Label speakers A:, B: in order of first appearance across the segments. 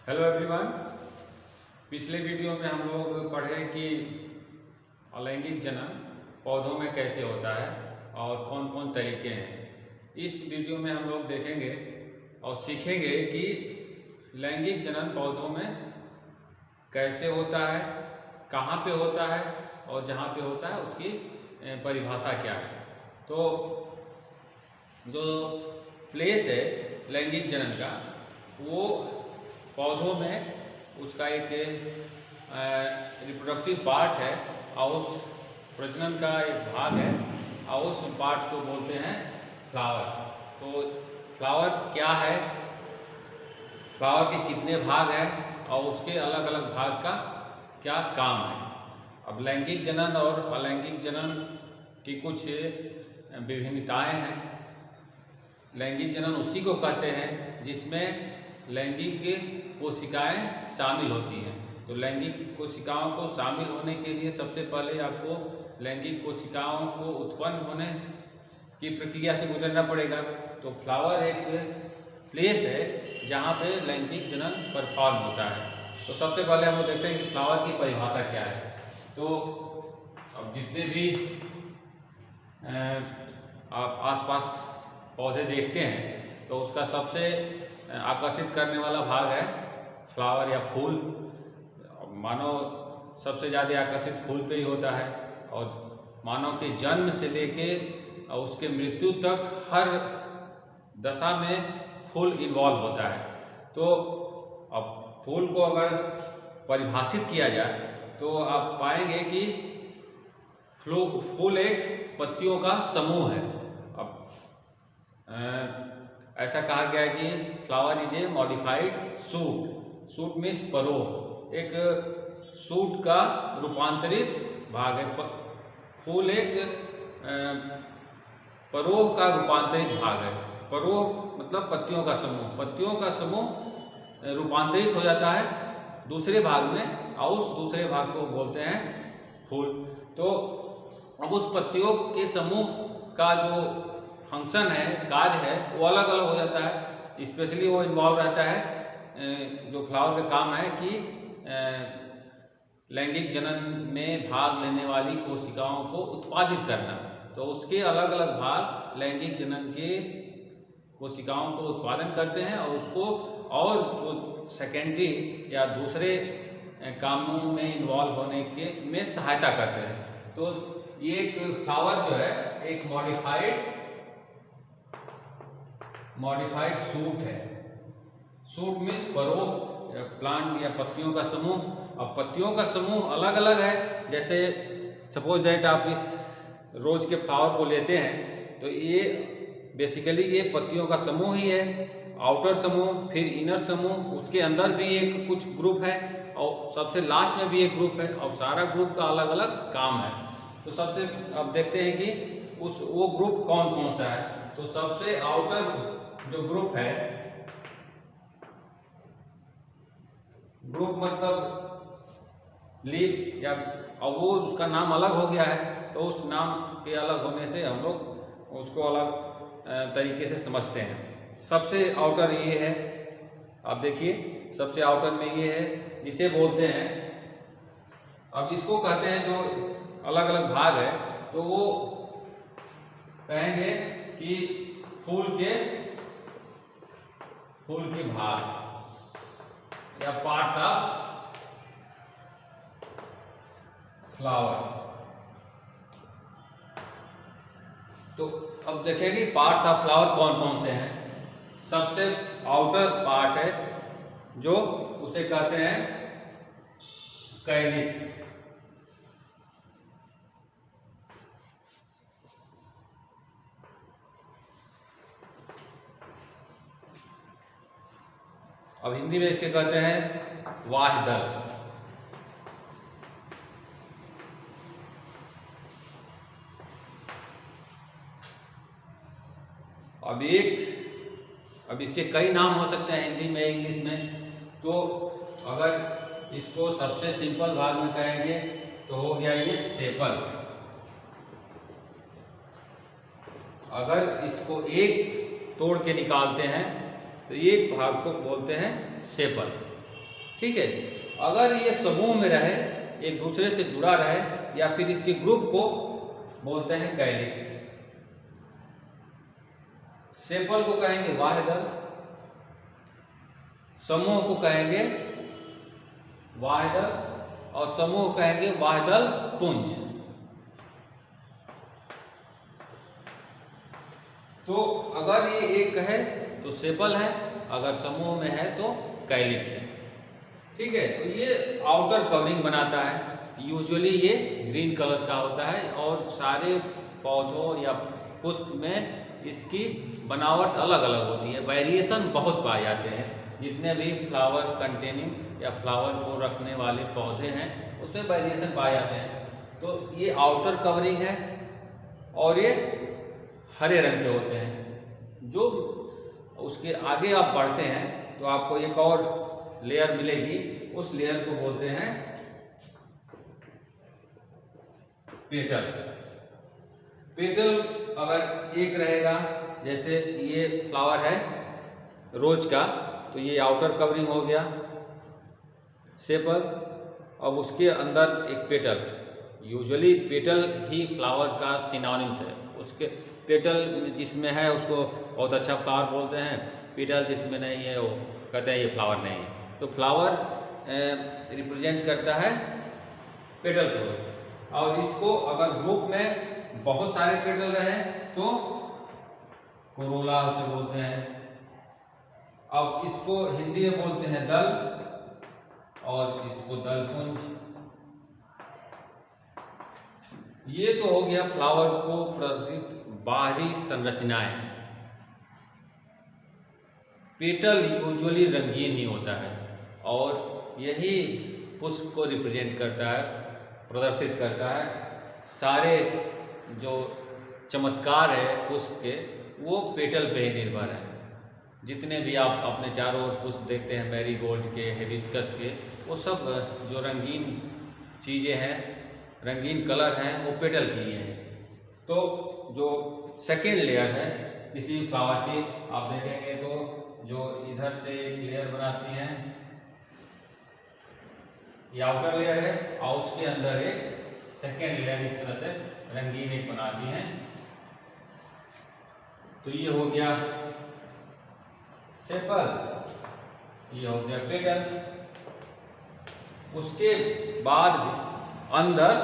A: Hello everyone. पिछले video में हम लोग पढ़े कि अलैंगिक जनन पौधों में कैसे होता है और कौन कौन तरीके हैं। इस वीडियो में हम लोग देखेंगे और सीखेंगे कि लैंगिक जनन पौधों में कैसे होता है, कहाँ पे होता है और जहाँ पे होता है उसकी परिभाषा क्या है। तो जो प्लेस है लैंगिक जनन का, वो पौधों में उसका एक रिप्रोडक्टिव पार्ट है और उस प्रजनन का एक भाग है और उस पार्ट को बोलते हैं फ्लावर। तो फ्लावर क्या है, फ्लावर के कितने भाग हैं और उसके अलग अलग भाग का क्या काम है। अब लैंगिक जनन और अलैंगिक जनन की कुछ विभिन्नताएं हैं। लैंगिक जनन उसी को कहते हैं जिसमें लैंगिक कोशिकाएं शामिल होती हैं। तो लैंगिक कोशिकाओं को शामिल होने के लिए सबसे पहले आपको लैंगिक कोशिकाओं को उत्पन्न होने की प्रक्रिया से गुजरना पड़ेगा। तो फ्लावर एक प्लेस है जहाँ पे लैंगिक जनन परफॉर्म होता है। तो सबसे पहले हम लोग देखते हैं कि फ्लावर की परिभाषा क्या है। तो अब जितने भी आप आसपास पौधे देखते हैं तो उसका सबसे आकर्षित करने वाला भाग है फ्लावर या फूल। मानव सबसे ज़्यादा आकर्षित फूल पे ही होता है और मानव के जन्म से लेके और उसके मृत्यु तक हर दशा में फूल इन्वॉल्व होता है। तो अब फूल को अगर परिभाषित किया जाए तो आप पाएंगे कि फूल एक पत्तियों का समूह है। अब ऐसा कहा गया है कि flower is a modified shoot. Shoot means परोह, एक सूट का रूपांतरित भाग है। फूल एक परोह का रूपांतरित भाग है। परोह मतलब पत्तियों का समूह। पत्तियों का समूह रूपांतरित हो जाता है दूसरे भाग में और उस दूसरे भाग को बोलते हैं फूल। तो अब उस पत्तियों के समूह का जो फंक्शन है, कार्य है, वो अलग अलग हो जाता है। स्पेशली वो इन्वॉल्व रहता है जो फ्लावर का काम है कि लैंगिक जनन में भाग लेने वाली कोशिकाओं को उत्पादित करना। तो उसके अलग अलग भाग लैंगिक जनन के कोशिकाओं को उत्पादन करते हैं और उसको और जो सेकेंडरी या दूसरे कामों में इन्वॉल्व होने के में सहायता करते हैं। तो ये एक फ्लावर जो है एक मॉडिफाइड सूट है। सूट मीन्स परोह, प्लांट या पत्तियों का समूह। अब पत्तियों का समूह अलग अलग है। जैसे सपोज दैट आप इस रोज के फ्लावर को लेते हैं तो ये बेसिकली ये पत्तियों का समूह ही है। आउटर समूह, फिर इनर समूह, उसके अंदर भी एक कुछ ग्रुप है और सबसे लास्ट में भी एक ग्रुप है और सारा ग्रुप का अलग अलग काम है। तो सबसे अब देखते हैं कि वो ग्रुप कौन कौन सा है। तो सबसे आउटर जो ग्रुप है, ग्रुप मतलब लीफ या, और वो उसका नाम अलग हो गया है तो उस नाम के अलग होने से हम लोग उसको अलग तरीके से समझते हैं। सबसे आउटर ये है, आप देखिए सबसे आउटर में ये है जिसे बोलते हैं, अब इसको कहते हैं जो अलग अलग भाग है तो वो कहेंगे कि फूल के भाग या पार्ट्स ऑफ फ्लावर। तो अब देखेंगे पार्ट्स ऑफ फ्लावर कौन कौन से हैं। सबसे आउटर पार्ट है जो उसे कहते हैं कैलिक्स। अब हिंदी में इसे कहते हैं वाह्यदल। अब इसके कई नाम हो सकते हैं हिंदी में, इंग्लिश में। तो अगर इसको सबसे सिंपल भाग में कहेंगे तो हो गया ये सेपल। अगर इसको एक तोड़ के निकालते हैं तो एक भाग को बोलते हैं सेपल। ठीक है। अगर ये समूह में रहे, एक दूसरे से जुड़ा रहे, या फिर इसके ग्रुप को बोलते हैं कैलिक्स। सेपल को कहेंगे बाह्य दल, समूह को कहेंगे बाह्य दल, और समूह कहेंगे बाह्य दल पुंज। तो अगर ये एक है तो सेपल है, अगर समूह में है तो कैलिक्स है। ठीक है। तो ये आउटर कवरिंग बनाता है। यूजुअली ये ग्रीन कलर का होता है, और सारे पौधों या पुष्प में इसकी बनावट अलग अलग होती है। वेरिएशन बहुत पाए जाते हैं। जितने भी फ्लावर कंटेनिंग या फ्लावर को रखने वाले पौधे हैं उसमें वेरिएशन पाए जाते हैं। तो ये आउटर कवरिंग है, और ये हरे रंग के होते हैं। जो उसके आगे आप बढ़ते हैं तो आपको एक और लेयर मिलेगी, उस लेयर को बोलते हैं पेटल। पेटल अगर एक रहेगा, जैसे ये फ्लावर है रोज का, तो ये आउटर कवरिंग हो गया सेपल। अब उसके अंदर एक पेटल, यूजुअली पेटल ही फ्लावर का सिनोनिम्स है। उसके पेटल जिसमें है उसको बहुत अच्छा फ्लावर बोलते हैं, पेटल जिसमें नहीं है वो कहते हैं ये फ्लावर नहीं है। तो फ्लावर रिप्रेजेंट करता है पेटल को, और इसको अगर ग्रुप में बहुत सारे पेटल रहे तो कोरोला उसे बोलते हैं। अब इसको हिंदी में बोलते हैं दल, और इसको दलपुंज। ये तो हो गया फ्लावर को प्रदर्शित बाहरी संरचनाएं। पेटल यूजुअली रंगीन ही होता है, और यही पुष्प को रिप्रेजेंट करता है, प्रदर्शित करता है। सारे जो चमत्कार है पुष्प के, वो पेटल पे ही निर्भर है। जितने भी आप अपने चारों ओर पुष्प देखते हैं, मैरीगोल्ड के, हिबिस्कस के, वो सब जो रंगीन चीज़ें हैं, रंगीन कलर हैं, वो पेटल की हैं। तो जो सेकेंड लेयर है किसी फ्लावर की, आप देखेंगे तो जो इधर से एक लेयर बनाती हैं, ये आउटर लेयर है, और उसके अंदर एक सेकेंड लेयर इस तरह से रंगीन एक बनाती हैं। तो ये हो गया सेपल, ये हो गया पेटल। उसके बाद अंदर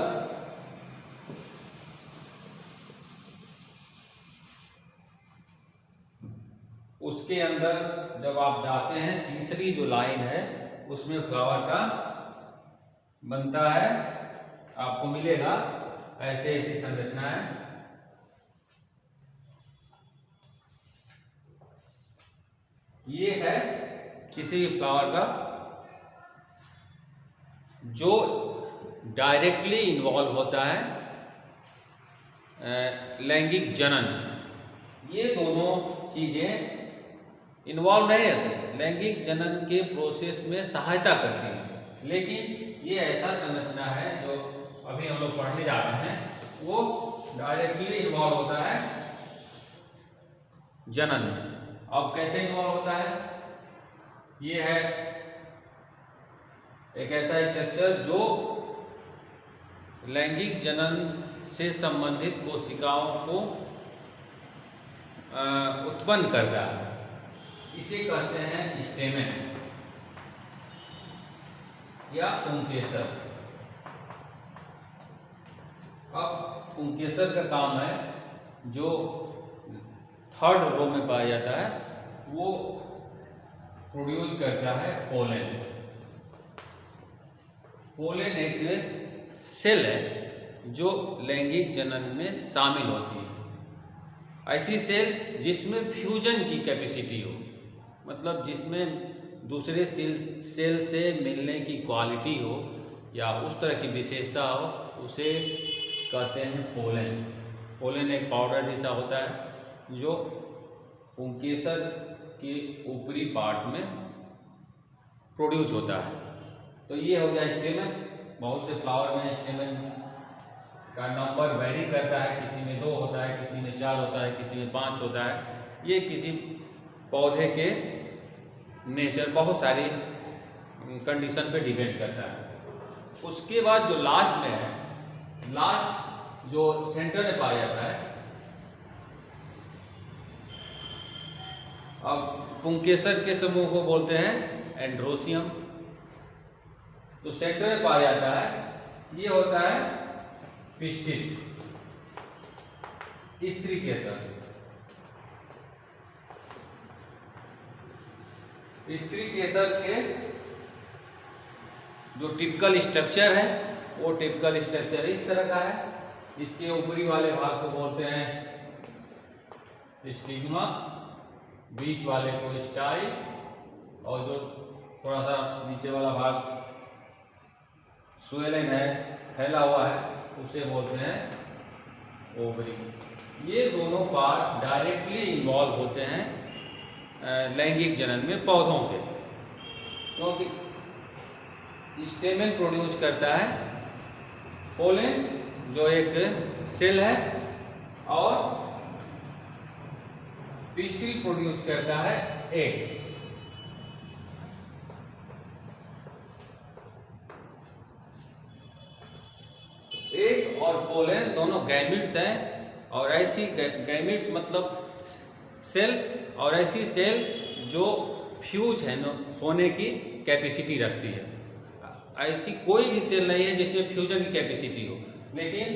A: जब आप जाते हैं, तीसरी जो लाइन है उसमें फ्लावर का बनता है, आपको मिलेगा ऐसे ऐसी संरचनाएं। ये है किसी फ्लावर का जो डायरेक्टली इन्वॉल्व होता है लैंगिक जनन। ये दोनों चीजें इन्वॉल्व नहीं रहती, लैंगिक जनन के प्रोसेस में सहायता करती हैं, लेकिन ये ऐसा संरचना है जो अभी हम लोग पढ़ने जा रहे हैं, वो डायरेक्टली इन्वॉल्व होता है जनन में। अब कैसे इन्वॉल्व होता है? ये है एक ऐसा स्ट्रक्चर जो लैंगिक जनन से संबंधित कोशिकाओं को उत्पन्न करता है। इसे कहते हैं स्टेमेन या पुंकेसर। अब पुंकेसर का काम है, जो थर्ड रो में पाया जाता है, वो प्रोड्यूस करता है पोलन। पोलन एक सेल है जो लैंगिक जनन में शामिल होती है। ऐसी सेल जिसमें फ्यूजन की कैपेसिटी हो, मतलब जिसमें दूसरे सेल से मिलने की क्वालिटी हो या उस तरह की विशेषता हो, उसे कहते हैं पोलन। पोलन एक पाउडर जैसा होता है जो पुंकेसर के ऊपरी पार्ट में प्रोड्यूस होता है। तो ये हो गया स्टेमन। बहुत से फ्लावर में स्टेमन का नंबर वेरी करता है, किसी में 2 होता है, किसी में 4 होता है, किसी में 5 होता है। ये किसी पौधे के नेचर, बहुत सारी कंडीशन पे डिपेंड करता है। उसके बाद जो लास्ट में है, लास्ट जो सेंटर में पाया जाता है, अब पुंकेसर के समूह को बोलते हैं एंड्रोसियम। तो सेंटर में पाया जाता है, ये होता है पिस्टिल, स्त्री केसर। स्त्री केसर के जो टिपिकल स्ट्रक्चर है वो टिपिकल स्ट्रक्चर इस तरह का है। इसके ऊपरी वाले भाग को बोलते हैं स्टिग्मा, बीच वाले को स्टाइल, और जो थोड़ा सा नीचे वाला भाग स्वेलन है, फैला हुआ है, उसे बोलते हैं ओवरी। ये दोनों पार्ट डायरेक्टली इन्वॉल्व होते हैं लैंगिक जनन में पौधों के, क्योंकि स्टेमेन प्रोड्यूस करता है पोलन जो एक सेल है, और पिस्टिल प्रोड्यूस करता है एग। एग और पोलन दोनों गैमिट्स हैं, और ऐसी गैमिट्स मतलब सेल, और ऐसी सेल जो फ्यूज है होने की कैपेसिटी रखती है। ऐसी कोई भी सेल नहीं है जिसमें फ्यूजन की कैपेसिटी हो, लेकिन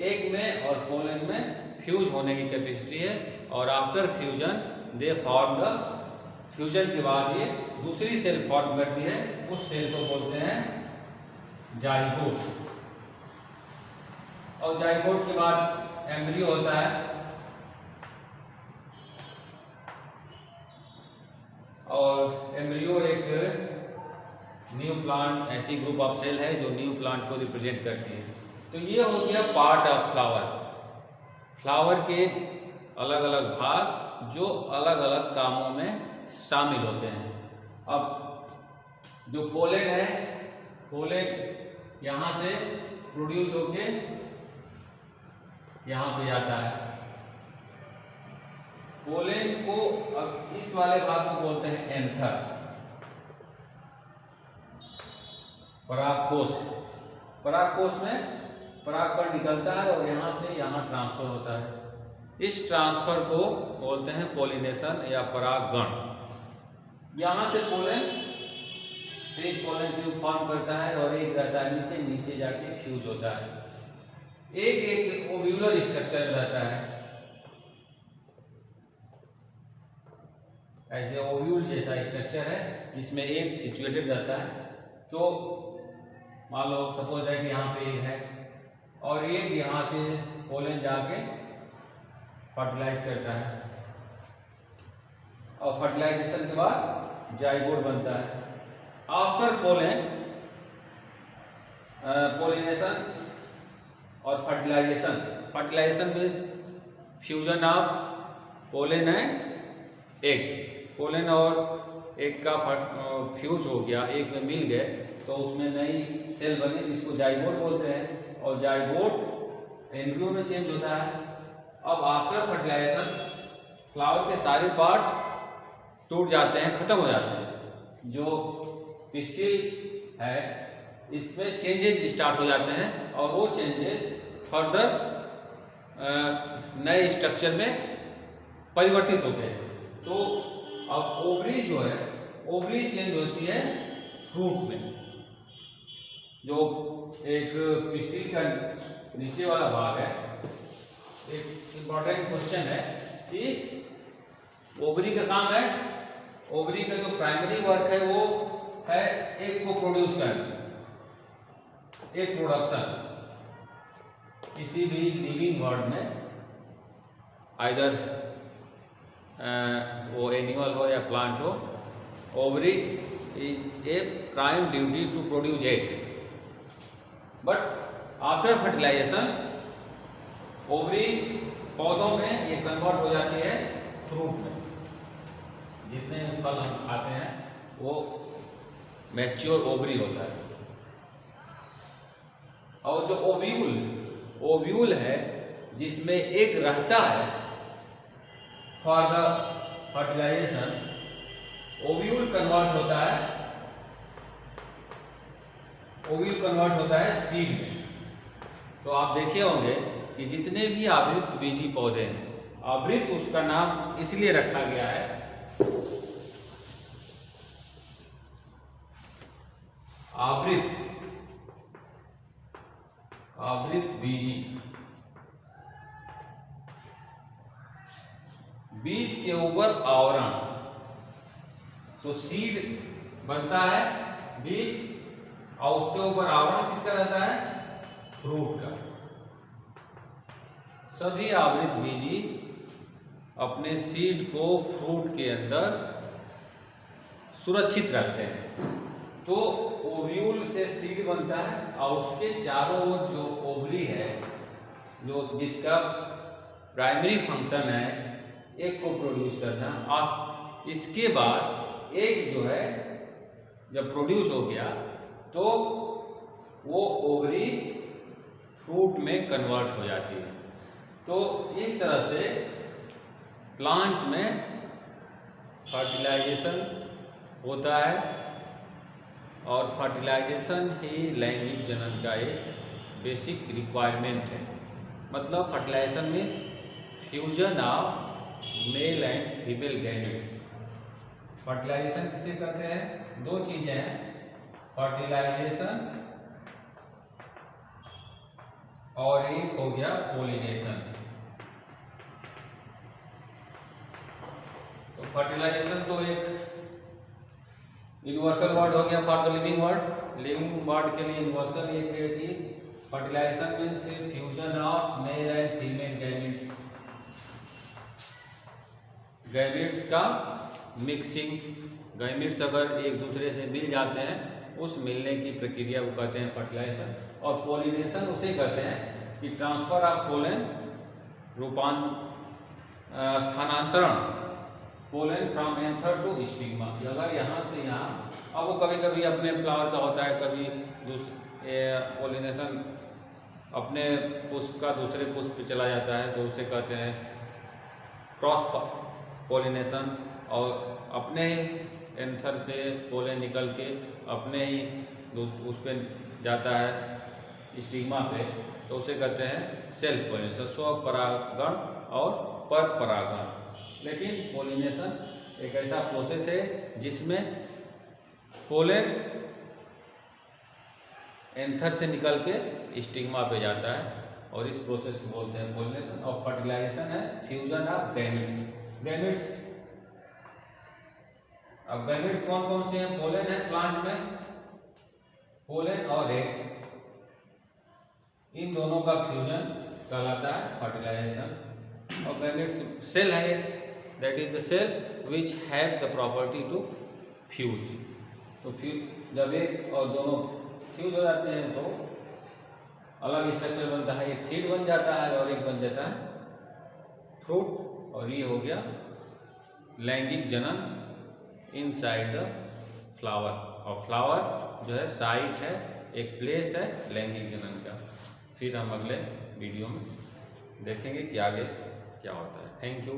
A: एग में और पोलन में फ्यूज होने की कैपेसिटी है, और after fusion they form the, fusion के बाद ये दूसरी सेल फॉर्म करती है, उस सेल को बोलते हैं जाइगोट। और जाइगोट के बाद एम्ब्रियो होता है, और एम्ब्रियो एक न्यू प्लांट, ऐसी ग्रुप ऑफ सेल है जो न्यू प्लांट को रिप्रेजेंट करती है। तो ये हो गया पार्ट ऑफ फ्लावर। फ्लावर के अलग अलग भाग जो अलग अलग कामों में शामिल होते हैं। अब जो पोलन है, पोलन यहाँ से प्रोड्यूस होके यहाँ पे जाता है। पोलन को अब इस वाले भाग को बोलते हैं एंथर, परागकोश। परागकोश में परागकण निकलता है और यहाँ से यहाँ ट्रांसफर होता है। इस ट्रांसफर को बोलते हैं पोलिनेशन या परागगण। यहाँ से पोलन एक पोलन ट्यूब फॉर्म करता है और एक रहता है नीचे, नीचे जाके फ्यूज होता है। एक ओव्यूलर स्ट्रक्चर रहता है, ऐसे ओव्यूल जैसा स्ट्रक्चर है जिसमें एक सिचुएटेड रहता है। तो मान लो सपोज है कि यहाँ पे एक है, और एक यहाँ से पोलन जाके फर्टिलाइज करता है, और फर्टिलाइजेशन के बाद जाइगोट बनता है। आफ्टर पोलन, पोलिनेशन और fertilisation. Fertilisation means fusion of pollen and egg. Pollen और एग का फ्यूज हो गया, एक में मिल गए, तो उसमें नई सेल बनी जिसको जाइगोट बोलते हैं, और जाइगोट एम्ब्रियो में चेंज होता है। अब आफ्टर फर्टिलाइजेशन फ्लावर के सारे पार्ट टूट जाते हैं, खत्म हो जाते हैं। जो पिस्टिल है इसमें चेंजेस स्टार्ट हो जाते हैं, और वो चेंजेस फर्दर नए स्ट्रक्चर में परिवर्तित होते हैं। तो अब ओवरी जो है, ओवरी चेंज होती है फ्रूट में। जो एक पिस्टिल का नीचे वाला भाग है, एक इम्पॉर्टेंट क्वेश्चन है कि ओवरी का काम है, ओवरी का जो प्राइमरी वर्क है वो है एग को प्रोड्यूस करना, एक प्रोडक्शन। किसी भी लिविंग वर्ड में आइदर वो एनिमल हो या प्लांट हो, ovary is a prime duty to produce egg. But after fertilisation ovary पौधों में ये कन्वर्ट हो जाती है फ्रूट में। जितने फल हम खाते हैं वो मैच्योर ओवरी होता है। और जो ओव्यूल है जिसमें एग रहता है for the fertilisation, ovule convert होता है ओव्यूल कन्वर्ट होता है सीड में। तो आप देखे होंगे कि जितने भी आवृत बीजी पौधे हैं, आवृत उसका नाम इसलिए रखा गया है, आवृत बीजी, बीज के ऊपर आवरण, तो सीड बनता है बीज और उसके ऊपर आवरण किसका रहता है, फ्रूट का। सभी आवृत बीजी अपने सीड को फ्रूट के अंदर सुरक्षित रखते हैं। तो ओव्यूल से सीड बनता है और उसके चारों ओर जो ओवरी है, जो जिसका प्राइमरी फंक्शन है एक को प्रोड्यूस करना, आप इसके बाद एक जो है जब प्रोड्यूस हो गया तो वो ओवरी फ्रूट में कन्वर्ट हो जाती है। तो इस तरह से प्लांट में फर्टिलाइजेशन होता है और फर्टिलाइजेशन ही लैंगिक जनन का एक बेसिक रिक्वायरमेंट है। मतलब fertilisation means fusion of male and female gametes. Fertilisation किसे कहते हैं, दो चीजें हैं, फर्टिलाइजेशन और एक हो गया पोलिनेशन। तो फर्टिलाइजेशन तो एक यूनिवर्सल वर्ड हो गया for the living world. Living world के लिए यूनिवर्सल एक है कि fertilisation means fusion of male and female gametes, gametes का मिक्सिंग। गैमेट्स अगर एक दूसरे से मिल जाते हैं, उस मिलने की प्रक्रिया को कहते हैं फर्टिलाइजेशन। और पोलिनेशन उसे कहते हैं कि ट्रांसफर ऑफ पोलन, स्थानांतरण pollen from anther to stigma. अगर यहाँ से यहाँ, अब वो कभी कभी अपने फ्लावर का होता है, कभी पोलिनेशन अपने पुष्प का दूसरे पुष्प पे चला जाता है, तो उसे कहते हैं क्रॉस पोलिनेशन। और अपने ही एंथर से पोलन निकल के अपने ही उस पर जाता है स्टिग्मा पे, तो उसे कहते हैं सेल्फ पोलिनेशन, स्वपरागण और पर परागण। लेकिन पोलिनेशन एक ऐसा प्रोसेस है जिसमें पोलन एंथर से निकल के स्टिग्मा पे जाता है और इस प्रोसेस को बोलते हैं पोलिनेशन। और फर्टिलाइजेशन है फ्यूजन ऑफ गैमेट्स। गैमेट्स, अब गैमेट्स कौन कौन से हैं, पोलन है प्लांट में, पोलन और एग, इन दोनों का फ्यूजन कहलाता है फर्टिलाइजेशन। और गैमेट्स सेल है, that is the cell which have the property to fuse. तो जब एक और दोनों फ्यूज हो जाते हैं तो अलग स्ट्रक्चर बनता है, एक सीड बन जाता है और एक बन जाता है फ्रूट। और ये हो गया लैंगिक जनन इनसाइड द फ्लावर। और फ्लावर जो है साइट है, एक प्लेस है लैंगिक जनन का। फिर हम अगले वीडियो में देखेंगे कि आगे क्या होता है। Thank you.